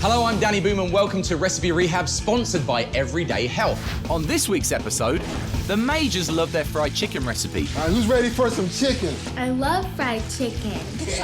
Hello, I'm Danny Boom and welcome to Recipe Rehab, sponsored by Everyday Health. On this week's episode, the Majors love their fried chicken recipe. All right, who's ready for some chicken? I love fried chicken. Get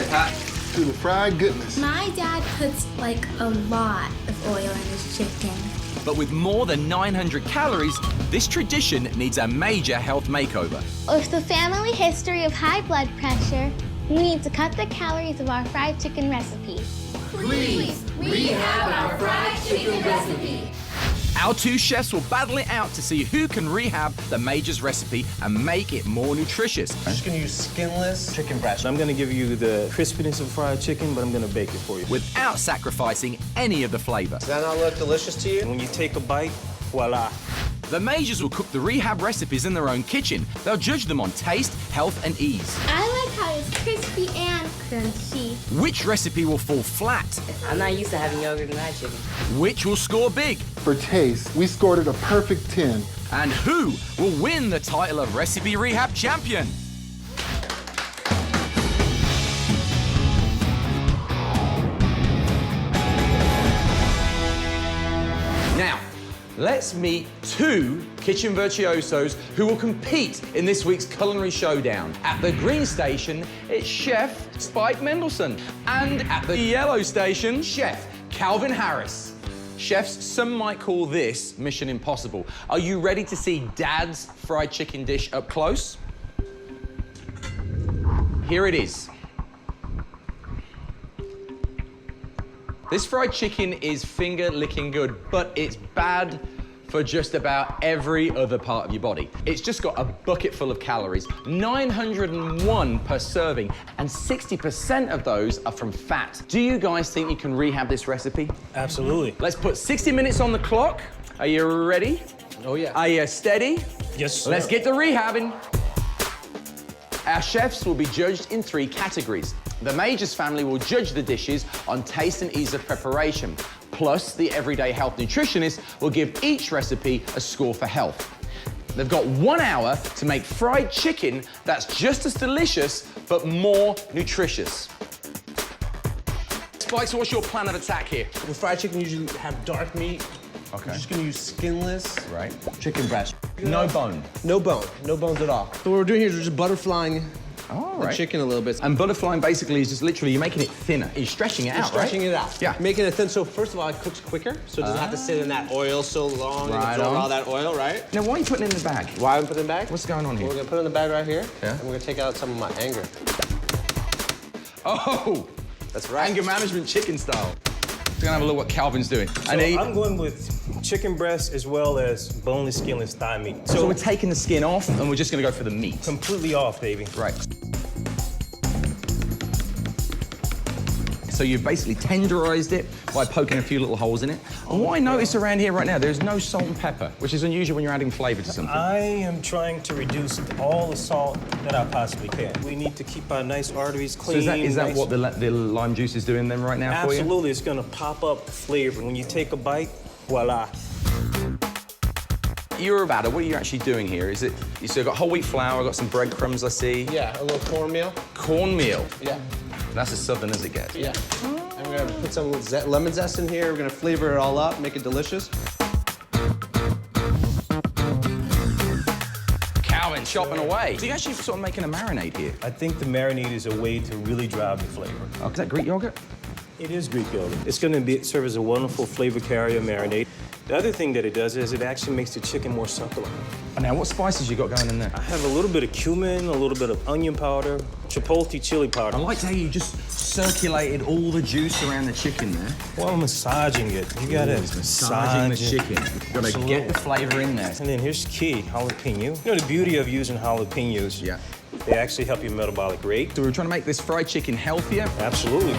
it hot. To the fried goodness. My dad puts like a lot of oil in his chicken. But with more than 900 calories, this tradition needs a major health makeover. With the family history of high blood pressure, we need to cut the calories of our fried chicken recipe. Please, rehab our fried chicken recipe. Our two chefs will battle it out to see who can rehab the Majors recipe and make it more nutritious. I'm just gonna use skinless chicken breast. I'm gonna give you the crispiness of fried chicken, but I'm gonna bake it for you. Without sacrificing any of the flavor. Does that not look delicious to you? When you take a bite, voila. The Majors will cook the rehab recipes in their own kitchen. They'll judge them on taste, health, and ease. I like how it's crispy and crunchy. Which recipe will fall flat? I'm not used to having yogurt in my chicken. Which will score big? For taste, we scored it a perfect 10. And who will win the title of Recipe Rehab Champion? Now, let's meet two kitchen virtuosos who will compete in this week's culinary showdown. At the green station, it's Chef Spike Mendelsohn. And at the yellow station, Chef Calvin Harris. Chefs, some might call this Mission Impossible. Are you ready to see Dad's fried chicken dish up close? Here it is. This fried chicken is finger-licking good, but it's bad for just about every other part of your body. It's just got a bucket full of calories, 901 per serving, and 60% of those are from fat. Do you guys think you can rehab this recipe? Absolutely. Let's put 60 minutes on the clock. Are you ready? Oh, yeah. Are you steady? Yes, sir. Let's get to rehabbing. Our chefs will be judged in 3 categories. The Majors family will judge the dishes on taste and ease of preparation. Plus, the Everyday Health nutritionist will give each recipe a score for health. They've got 1 hour to make fried chicken that's just as delicious, but more nutritious. Spike, so what's your plan of attack here? With fried chicken, you usually have dark meat. Okay. I'm just gonna use skinless Right. chicken breast. No bone. No bone, no bones at all. So what we're doing here is we're just butterflying All the right. chicken a little bit. And butterflying basically is just literally, you're making it thinner. You're stretching it out, Stretching right? it out. Yeah. Making it thin. So first of all, it cooks quicker, so it doesn't have to sit in that oil so long Right and absorb on. all that oil, right? Now, why are you putting it in the bag? Why am I putting it in the bag? What's going on here? We're gonna put it in the bag right here. Yeah. And we're gonna take out some of my anger. Oh! That's right. Anger management chicken style. We're gonna have a look what Calvin's doing. So I'm going with chicken breast as well as boneless, skinless thigh meat. So we're taking the skin off and we're just gonna go for the meat. Completely off, baby. Right. So you've basically tenderized it by poking a few little holes in it. And what I notice around here right now, there's no salt and pepper, which is unusual when you're adding flavor to something. I am trying to reduce all the salt that I possibly can. We need to keep our nice arteries clean. So is that nice. what the lime juice is doing then right now for you? Absolutely, it's gonna pop up the flavor. When you take a bite, voila. You're a batter. What are you actually doing here? Is it, so you've got whole wheat flour, got some breadcrumbs, I see. Yeah, a little cornmeal. Cornmeal. Yeah. That's as southern as it gets. Yeah. And we're gonna put some lemon zest in here. We're gonna flavor it all up, make it delicious. Calvin, chopping away. So you're actually sort of making a marinade here. I think the marinade is a way to really drive the flavor. Oh, is that Greek yogurt? It is Greek yogurt. It's gonna serve as a wonderful flavor carrier marinade. The other thing that it does is it actually makes the chicken more succulent. And now, what spices you got going in there? I have a little bit of cumin, a little bit of onion powder, chipotle chili powder. I liked how you just circulated all the juice around the chicken there. Well, I'm massaging it. You gotta Massaging the massage it. chicken. You've got to get the flavor in there. And then here's the key, jalapeno. You know the beauty of using jalapenos? Yeah. They actually help your metabolic rate. So we're trying to make this fried chicken healthier. Absolutely.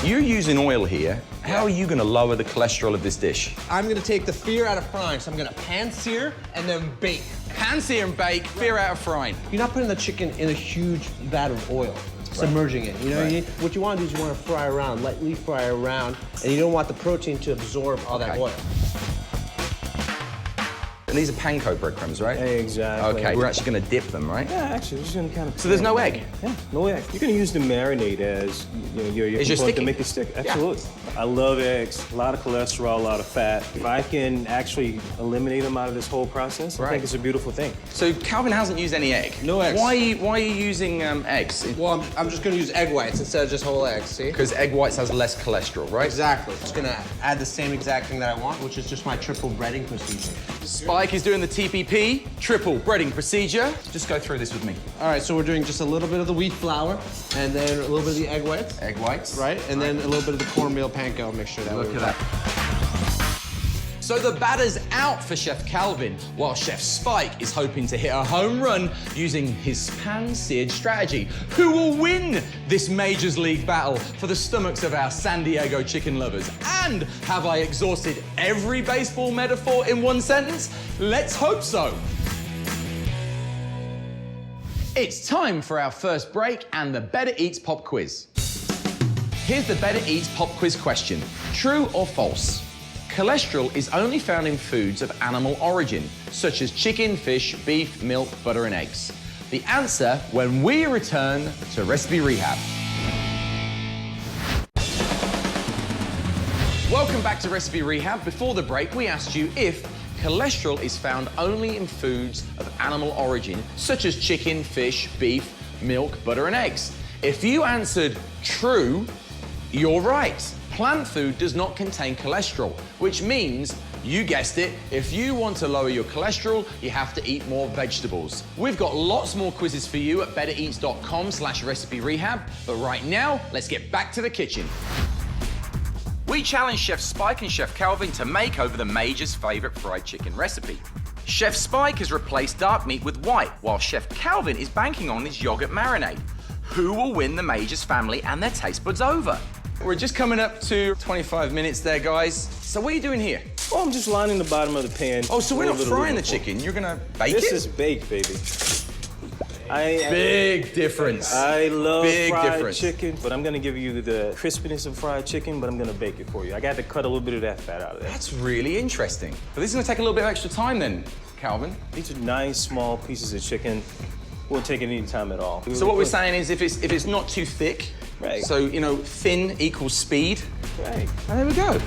You're using oil here. How are you going to lower the cholesterol of this dish? I'm gonna take the fear out of frying, so I'm gonna pan-sear and then bake. Pan-sear and bake, fear out of frying. You're not putting the chicken in a huge vat of oil, submerging it. You know, what you want to do is you want to fry around, lightly fry around, and you don't want the protein to absorb all that Okay. oil. And these are panko breadcrumbs, right? Exactly. Okay, we're actually gonna dip them, right? Yeah, actually, we're just gonna kind of. So there's no egg? Yeah, no egg. You're gonna use the marinade as your Is your component sticky? to make it stick. Absolutely. I love eggs. A lot of cholesterol, a lot of fat. If I can actually eliminate them out of this whole process, I think it's a beautiful thing. So Calvin hasn't used any egg. No eggs. Why are you using eggs? Well, I'm just gonna use egg whites instead of just whole eggs, see? Because egg whites has less cholesterol, right? Exactly. Just gonna add the same exact thing that I want, which is just my triple breading procedure. Spike is doing the TPP, triple breading procedure. Just go through this with me. All right, so we're doing just a little bit of the wheat flour, and then a little bit of the egg whites. Egg whites. Right, and then a little bit of the cornmeal panko mixture. Look at that. So the batter's out for Chef Calvin, while Chef Spike is hoping to hit a home run using his pan-seared strategy. Who will win this Majors League battle for the stomachs of our San Diego chicken lovers? And have I exhausted every baseball metaphor in one sentence? Let's hope so. It's time for our first break and the Better Eats Pop Quiz. Here's the Better Eats Pop Quiz question. True or false? Cholesterol is only found in foods of animal origin, such as chicken, fish, beef, milk, butter, and eggs. The answer when we return to Recipe Rehab. Welcome back to Recipe Rehab. Before the break, we asked you if cholesterol is found only in foods of animal origin, such as chicken, fish, beef, milk, butter, and eggs. If you answered true, you're right. Plant food does not contain cholesterol, which means, you guessed it, if you want to lower your cholesterol, you have to eat more vegetables. We've got lots more quizzes for you at bettereats.com/recipe rehab, but right now, let's get back to the kitchen. We challenged Chef Spike and Chef Calvin to make over the Major's favorite fried chicken recipe. Chef Spike has replaced dark meat with white, while Chef Calvin is banking on his yogurt marinade. Who will win the Major's family and their taste buds over? We're just coming up to 25 minutes there, guys. So what are you doing here? Oh, I'm just lining the bottom of the pan. Oh, so we're not A little bit of frying the aluminum chicken. You're gonna bake This it? is baked, baby. Big difference. I love Big fried difference. chicken, but I'm gonna give you the crispiness of fried chicken, but I'm gonna bake it for you. I got to cut a little bit of that fat out of there. That's really interesting. But this is gonna take a little bit of extra time then, Calvin. These are nice, small pieces of chicken. Won't take any time at all. So what we're saying is if it's not too thick, Right. so, you know, thin equals speed. Right. And there we go.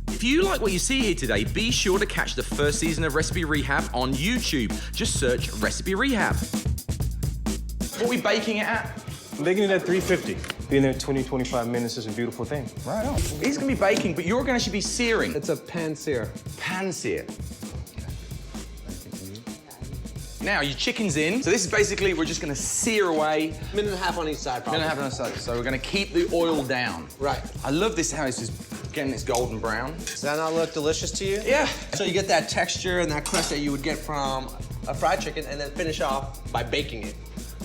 If you like what you see here today, be sure to catch the first season of Recipe Rehab on YouTube. Just search Recipe Rehab. What are we baking it at? I'm baking it at 350. Being there 20, 25 minutes is a beautiful thing. Right on. He's gonna be baking, but you're gonna actually be searing. It's a pan sear. Pan sear. Now, your chicken's in. So this is basically, we're just gonna sear away. Minute and a half on each side, probably. Minute and a half on the side. So we're gonna keep the oil down. Right. I love this, how it's just getting this golden brown. Does that not look delicious to you? Yeah. So you get that texture and that crust that you would get from a fried chicken, and then finish off by baking it,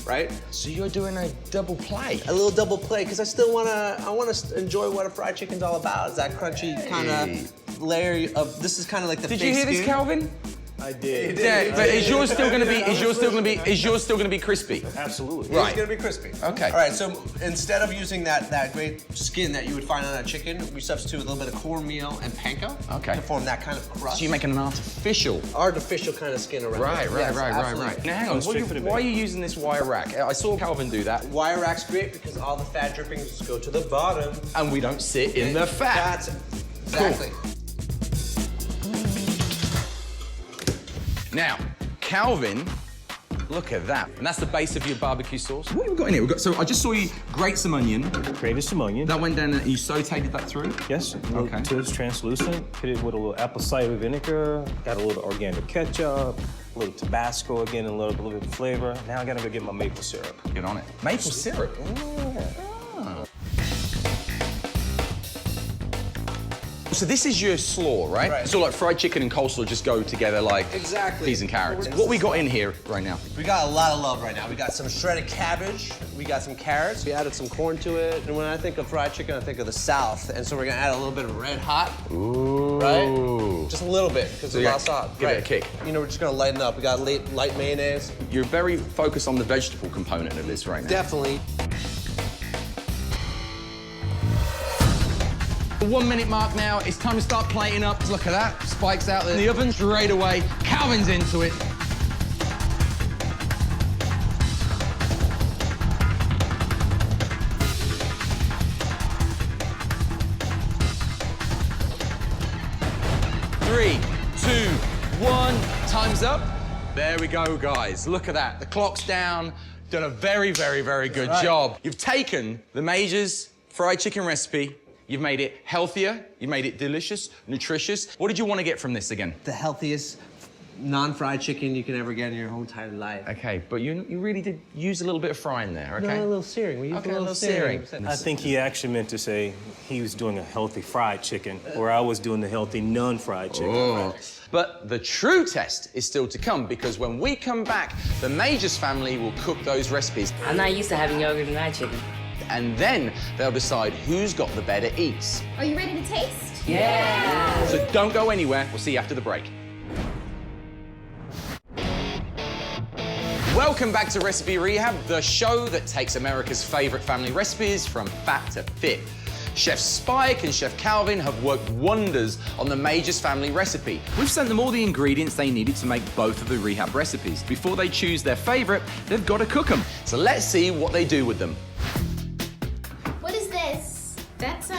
right? So you're doing a double play. A little double play, because I wanna enjoy what a fried chicken's all about. Is that crunchy kind of layer of, this is kind of like the Did fake you hear this, skin. Calvin? I did. Yeah, but is yours still gonna be crispy? Absolutely. Right. It's gonna be crispy. Okay. All right, so instead of using that great skin that you would find on a chicken, we substitute a little bit of cornmeal and panko Okay. to form that kind of crust. So you're making an artificial. artificial kind of skin around Right, it. right, Yes, right. absolutely. Now hang on, Straight for the why are bacon. you using this wire rack? I saw Calvin do that. Wire rack's great because all the fat drippings go to the bottom. And we don't sit in the fat. That's exactly. Now, Calvin, look at that. And that's the base of your barbecue sauce. What have we got in here? So I just saw you grate some onion. Grated some onion. That went down and you sauteed that through? Yes, Okay. until it's translucent. Hit it with a little apple cider vinegar. Got a little organic ketchup, a little Tabasco again, a little bit of flavor. Now I gotta go get my maple syrup. Get on it. Maple syrup. So this is your slaw, right? Right. So like fried chicken and coleslaw just go together like Exactly. peas and carrots. Well, What we got in here right now? We got a lot of love right now. We got some shredded cabbage. We got some carrots. We added some corn to it. And when I think of fried chicken, I think of the South. And so we're gonna add a little bit of red hot. Ooh. Right? Just a little bit, because So it's you not salt. give it a kick. You know, we're just gonna lighten up. We got light mayonnaise. You're very focused on the vegetable component of this right now. Definitely. The 1 minute mark now. It's time to start plating up. Look at that. Spike's out there in the oven straight away. Calvin's into it. Three, 2, 1. Time's up. There we go, guys. Look at that. The clock's down. Done a very, very, very good job. You've taken the Major's fried chicken recipe. You've made it healthier. You've made it delicious, nutritious. What did you want to get from this again? The healthiest non-fried chicken you can ever get in your whole entire life. Okay, but you really did use a little bit of frying there, okay? No, a little searing. We used Okay, a little searing. I think he actually meant to say he was doing a healthy fried chicken, where I was doing the healthy non-fried chicken. Oh. But the true test is still to come, because when we come back, the Major's family will cook those recipes. I'm not used to having yogurt and fried chicken. And then they'll decide who's got the better eats. Are you ready to taste? Yeah. So don't go anywhere. We'll see you after the break. Welcome back to Recipe Rehab, the show that takes America's favorite family recipes from fat to fit. Chef Spike and Chef Calvin have worked wonders on the Major's family recipe. We've sent them all the ingredients they needed to make both of the Rehab recipes. Before they choose their favorite, they've got to cook them. So let's see what they do with them. What is this? That's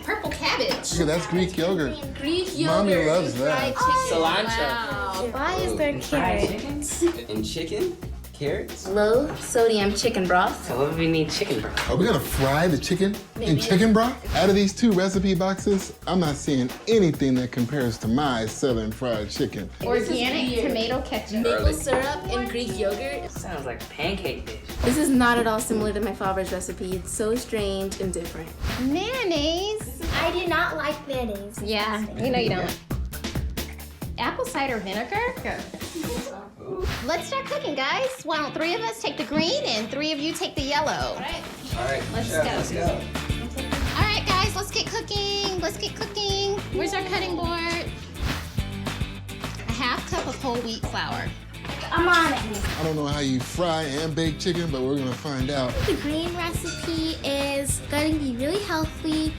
purple cabbage. Yeah, that's Greek yogurt. Greek Mommy yogurt. loves that. Cilantro. Why is there carrots? And chicken? Carrots? Low sodium chicken broth. So what do we need chicken broth? Are we gonna fry the chicken in chicken broth? Out of these 2 recipe boxes, I'm not seeing anything that compares to my Southern fried chicken. Organic tomato ketchup. Maple syrup and Greek yogurt. Sounds like a pancake dish. This is not at all similar to my father's recipe. It's so strange and different. Mayonnaise. I do not like mayonnaise. Yeah, you know you don't. Apple cider vinegar. Let's start cooking, guys. Why don't 3 of us take the green and 3 of you take the yellow? All right, let's go. All right, guys, let's get cooking. Let's get cooking. Where's our cutting board? A half cup of whole wheat flour. I'm on it. I don't know how you fry and bake chicken, but we're gonna find out. The green recipe is going to be really healthy,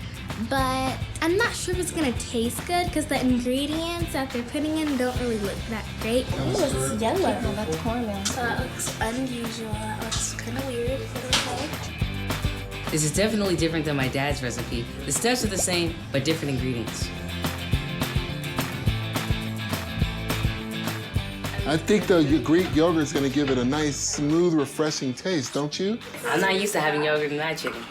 but I'm not sure if it's gonna taste good because the ingredients that they're putting in don't really look that great. Ooh, it's yellow. Oh, that's cornmeal. That looks unusual. That looks kind of weird. This is definitely different than my dad's recipe. The steps are the same, but different ingredients. I think the Greek yogurt's gonna give it a nice, smooth, refreshing taste, don't you? I'm not used to having yogurt and fried chicken.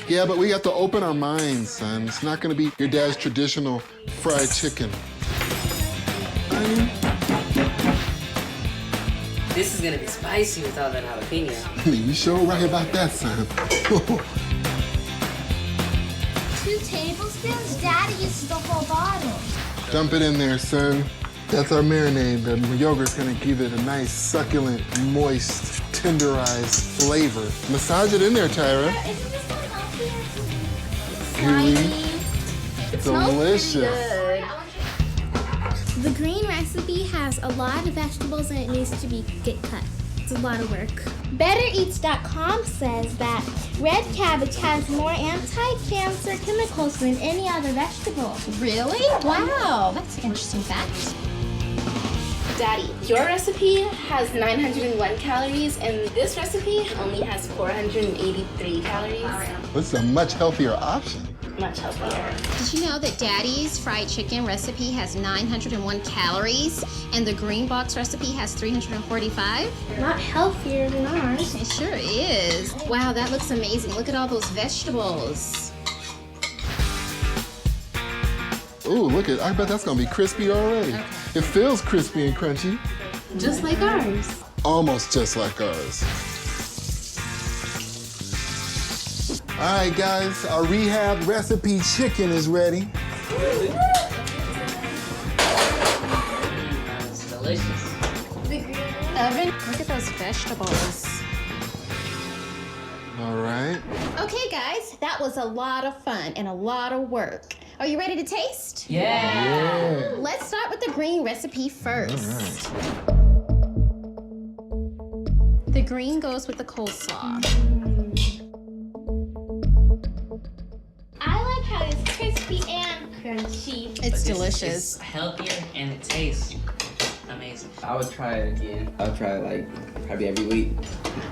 Yeah, but we have to open our minds, son. It's not gonna be your dad's traditional fried chicken. This is gonna be spicy with all that jalapeno. You sure right about that, son. 2 tablespoons? Daddy uses the whole bottle. Dump it in there, son. That's our marinade. The yogurt's gonna give it a nice, succulent, moist, tenderized flavor. Massage it in there, Tyra. Isn't this one healthier? Gooey. Delicious. The green recipe has a lot of vegetables and it needs to get cut. It's a lot of work. BetterEats.com says that red cabbage has more anti-cancer chemicals than any other vegetable. Really? Wow, that's an interesting fact. Daddy, your recipe has 901 calories and this recipe only has 483 calories. This is a much healthier option. Much healthier. Did you know that Daddy's fried chicken recipe has 901 calories and the green box recipe has 345? Not healthier than ours. It sure is. Wow, that looks amazing. Look at all those vegetables. Ooh, look at, I bet that's gonna be crispy already. Okay. It feels crispy and crunchy. Just like ours. Almost just like ours. All right, guys, our Rehab recipe chicken is ready. It's delicious. Oven, look at those vegetables. All right. Okay, guys, that was a lot of fun and a lot of work. Are you ready to taste? Yeah. Let's start with the green recipe first. The green goes with the coleslaw. I like how it's crispy crunchy. It's But delicious. It's healthier and it tastes amazing. I would try it again. I would try it like probably every week.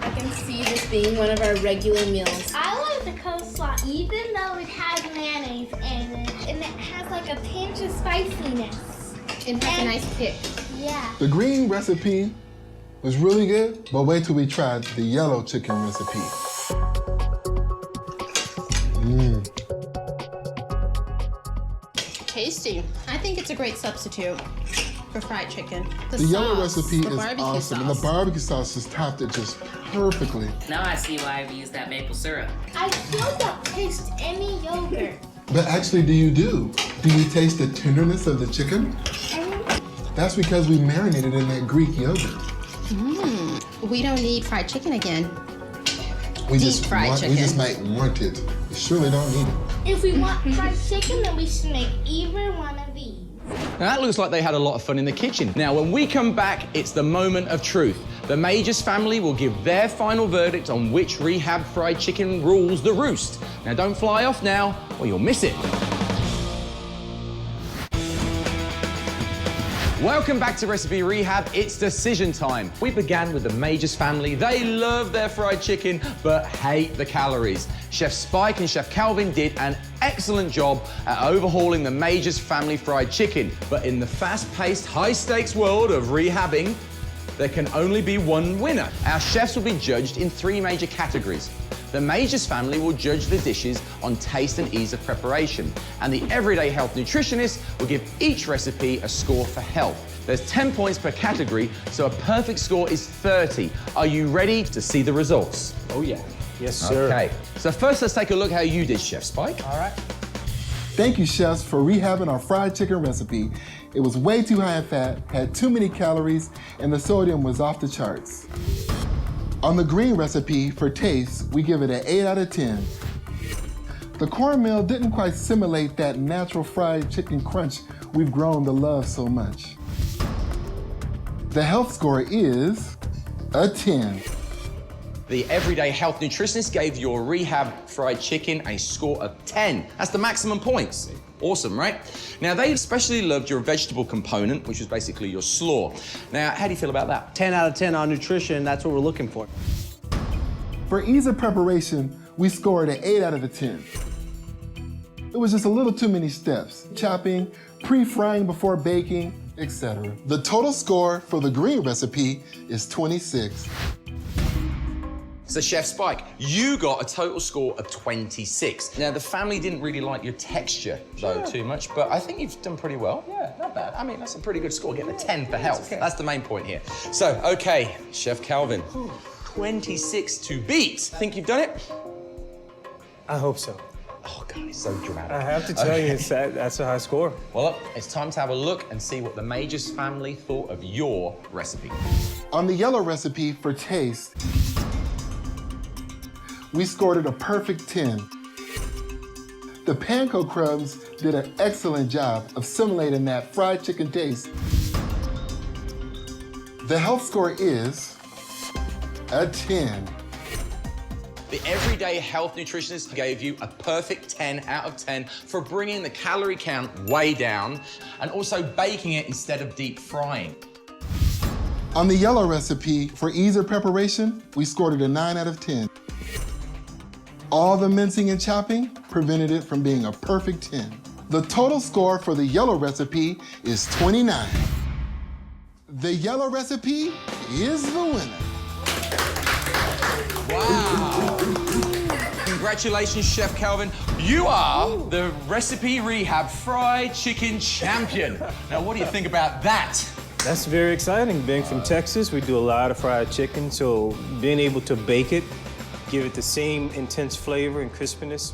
I can see this being one of our regular meals. I like the coleslaw, even though it has mayonnaise in it, and it has like a pinch of spiciness. It has a nice kick. Yeah. The green recipe was really good, but wait till we tried the yellow chicken recipe. Tasty. I think it's a great substitute for fried chicken. The yellow sauce, recipe the is barbecue awesome, and sauce. the barbecue sauce just topped it just perfectly. Now I see why we use that maple syrup. I still don't taste any yogurt. But actually, do you do? Do you taste the tenderness of the chicken? That's because we marinated in that Greek yogurt. We don't need fried chicken again. We Deep fried we chicken. just might want it. We surely don't need it. If we want fried chicken, then we should make either one of these. Now that looks like they had a lot of fun in the kitchen. Now when we come back, it's the moment of truth. The Majors family will give their final verdict on which Rehab fried chicken rules the roost. Now don't fly off now, or you'll miss it. Welcome back to Recipe Rehab. It's decision time. We began with the Majors family. They love their fried chicken, but hate the calories. Chef Spike and Chef Calvin did an excellent job at overhauling the Majors family fried chicken. But in the fast-paced, high-stakes world of rehabbing, there can only be one winner. Our chefs will be judged in 3 major categories. The Majors family will judge the dishes on taste and ease of preparation, and the Everyday Health nutritionist will give each recipe a score for health. There's 10 points per category, so a perfect score is 30. Are you ready to see the results? Oh yeah. Yes, sir. Okay, so first let's take a look how you did, Chef Spike. All right. Thank you, chefs, for rehabbing our fried chicken recipe. It was way too high in fat, had too many calories, and the sodium was off the charts. On the green recipe, for taste, we give it an 8 out of 10. The cornmeal didn't quite simulate that natural fried chicken crunch we've grown to love so much. The health score is a 10. The Everyday Health nutritionist gave your Rehab fried chicken a score of 10. That's the maximum points. Awesome, right? Now, they especially loved your vegetable component, which was basically your slaw. Now, how do you feel about that? 10 out of 10 on nutrition, that's what we're looking for. For ease of preparation, we scored an 8 out of 10. It was just a little too many steps. Chopping, pre-frying before baking, etc. The total score for the green recipe is 26. So Chef Spike, you got a total score of 26. Now the family didn't really like your texture though too much, but I think you've done pretty well. Yeah, not bad. I mean, that's a pretty good score, getting a 10 for health. Okay. That's the main point here. So, okay, Chef Calvin, 26 to beat. Think you've done it? I hope so. Oh God, it's so dramatic. I have to tell you, that's a high score. Well, look, it's time to have a look and see what the Majors family thought of your recipe. On the yellow recipe for taste, we scored it a perfect 10. The panko crumbs did an excellent job of simulating that fried chicken taste. The health score is a 10. The Everyday Health nutritionist gave you a perfect 10 out of 10 for bringing the calorie count way down and also baking it instead of deep frying. On the yellow recipe for ease of preparation, we scored it a 9 out of 10. All the mincing and chopping prevented it from being a perfect 10. The total score for the yellow recipe is 29. The yellow recipe is the winner. Wow. Congratulations, Chef Calvin. You are the Recipe Rehab fried chicken champion. Now, what do you think about that? That's very exciting. Being from Texas, we do a lot of fried chicken, so being able to bake it, give it the same intense flavor and crispiness,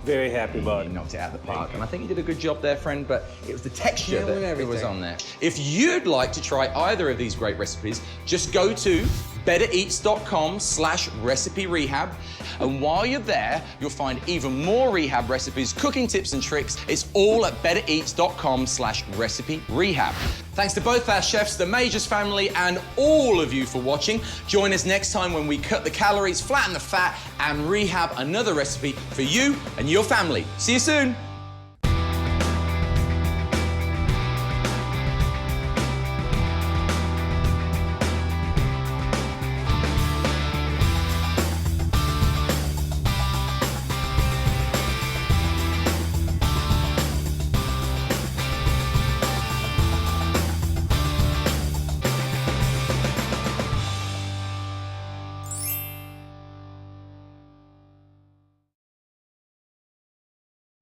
very happy about You it. knocked it out of the park, and I think you did a good job there, friend, but it was the texture Yeah, with that was everything. on there. If you'd like to try either of these great recipes, just go to bettereats.com/recipe rehab. And while you're there, you'll find even more rehab recipes, cooking tips and tricks. It's all at bettereats.com/recipe rehab. Thanks to both our chefs, the Majors family, and all of you for watching. Join us next time when we cut the calories, flatten the fat, and rehab another recipe for you and your family. See you soon.